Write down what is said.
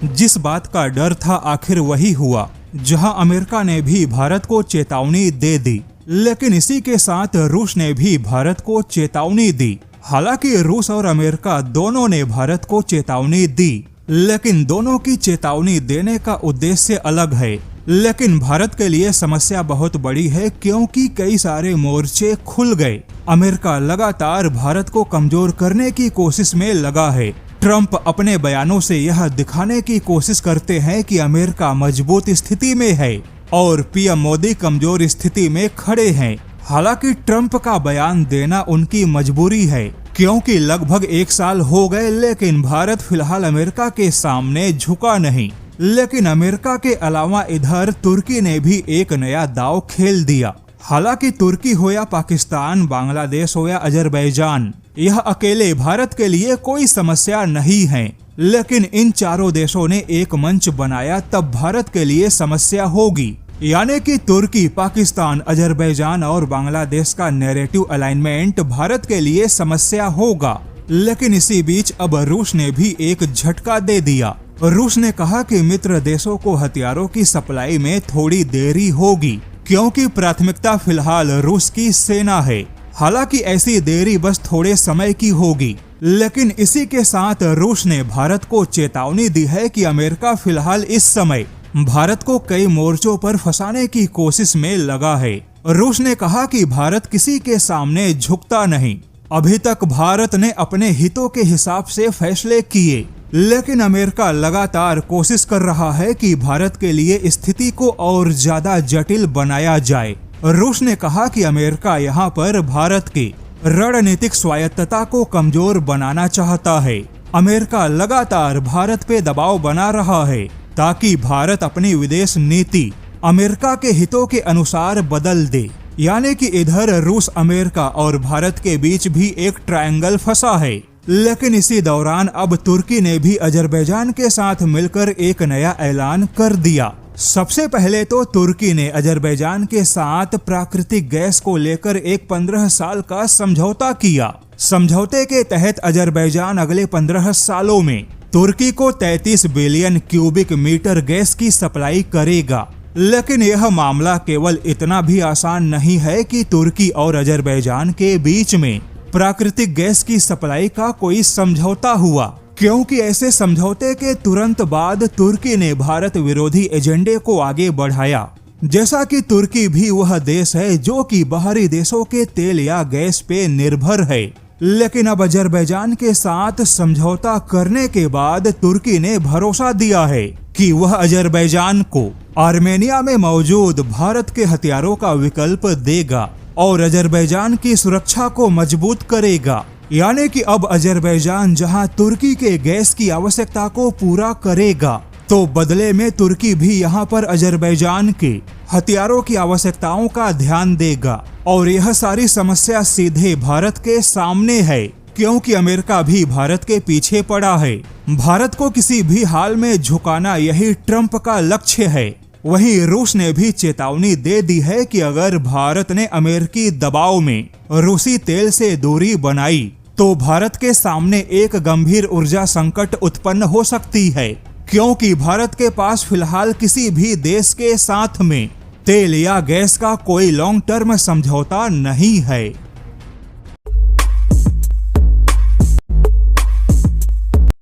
जिस बात का डर था आखिर वही हुआ, जहां अमेरिका ने भी भारत को चेतावनी दे दी, लेकिन इसी के साथ रूस ने भी भारत को चेतावनी दी। हालांकि रूस और अमेरिका दोनों ने भारत को चेतावनी दी, लेकिन दोनों की चेतावनी देने का उद्देश्य अलग है। लेकिन भारत के लिए समस्या बहुत बड़ी है, क्योंकि कई सारे मोर्चे खुल गए। अमेरिका लगातार भारत को कमजोर करने की कोशिश में लगा है। ट्रंप अपने बयानों से यह दिखाने की कोशिश करते हैं कि अमेरिका मजबूत स्थिति में है और पीएम मोदी कमजोर स्थिति में खड़े हैं। हालांकि ट्रंप का बयान देना उनकी मजबूरी है, क्योंकि लगभग 1 साल हो गए, लेकिन भारत फिलहाल अमेरिका के सामने झुका नहीं। लेकिन अमेरिका के अलावा इधर तुर्की ने भी एक नया दांव खेल दिया। हालांकि तुर्की हो या पाकिस्तान, बांग्लादेश हो या अजरबैजान, यह अकेले भारत के लिए कोई समस्या नहीं है। लेकिन इन चारों देशों ने एक मंच बनाया, तब भारत के लिए समस्या होगी। यानी कि तुर्की, पाकिस्तान, अजरबैजान और बांग्लादेश का नैरेटिव अलाइनमेंट भारत के लिए समस्या होगा। लेकिन इसी बीच अब रूस ने भी एक झटका दे दिया। रूस ने कहा कि मित्र देशों को हथियारों की सप्लाई में थोड़ी देरी होगी, क्योंकि प्राथमिकता फिलहाल रूस की सेना है। हालांकि ऐसी देरी बस थोड़े समय की होगी। लेकिन इसी के साथ रूस ने भारत को चेतावनी दी है कि अमेरिका फिलहाल इस समय भारत को कई मोर्चों पर फंसाने की कोशिश में लगा है। रूस ने कहा कि भारत किसी के सामने झुकता नहीं। अभी तक भारत ने अपने हितों के हिसाब से फैसले किए, लेकिन अमेरिका लगातार कोशिश कर रहा है कि भारत के लिए स्थिति को और ज्यादा जटिल बनाया जाए। रूस ने कहा कि अमेरिका यहाँ पर भारत की रणनीतिक स्वायत्तता को कमजोर बनाना चाहता है। अमेरिका लगातार भारत पे दबाव बना रहा है, ताकि भारत अपनी विदेश नीति अमेरिका के हितों के अनुसार बदल दे। यानी कि इधर रूस, अमेरिका और भारत के बीच भी एक ट्रायंगल फंसा है। लेकिन इसी दौरान अब तुर्की ने भी अजरबैजान के साथ मिलकर एक नया ऐलान कर दिया। सबसे पहले तो तुर्की ने अजरबैजान के साथ प्राकृतिक गैस को लेकर एक 15 साल का समझौता किया। समझौते के तहत अजरबैजान अगले 15 सालों में तुर्की को 33 बिलियन क्यूबिक मीटर गैस की सप्लाई करेगा। लेकिन यह मामला केवल इतना भी आसान नहीं है कि तुर्की और अजरबैजान के बीच में प्राकृतिक गैस की सप्लाई का कोई समझौता हुआ, क्योंकि ऐसे समझौते के तुरंत बाद तुर्की ने भारत विरोधी एजेंडे को आगे बढ़ाया। जैसा कि तुर्की भी वह देश है जो कि बाहरी देशों के तेल या गैस पे निर्भर है। लेकिन अब अजरबैजान के साथ समझौता करने के बाद तुर्की ने भरोसा दिया है कि वह अजरबैजान को आर्मेनिया में मौजूद भारत के हथियारों का विकल्प देगा और अजरबैजान की सुरक्षा को मजबूत करेगा। यानी कि अब अजरबैजान जहां तुर्की के गैस की आवश्यकता को पूरा करेगा, तो बदले में तुर्की भी यहां पर अजरबैजान के हथियारों की आवश्यकताओं का ध्यान देगा। और यह सारी समस्या सीधे भारत के सामने है, क्योंकि अमेरिका भी भारत के पीछे पड़ा है। भारत को किसी भी हाल में झुकाना यही ट्रंप का लक्ष्य है। वहीं रूस ने भी चेतावनी दे दी है कि अगर भारत ने अमेरिकी दबाव में रूसी तेल से दूरी बनाई, तो भारत के सामने एक गंभीर ऊर्जा संकट उत्पन्न हो सकती है, क्योंकि भारत के पास फिलहाल किसी भी देश के साथ में तेल या गैस का कोई लॉन्ग टर्म समझौता नहीं है।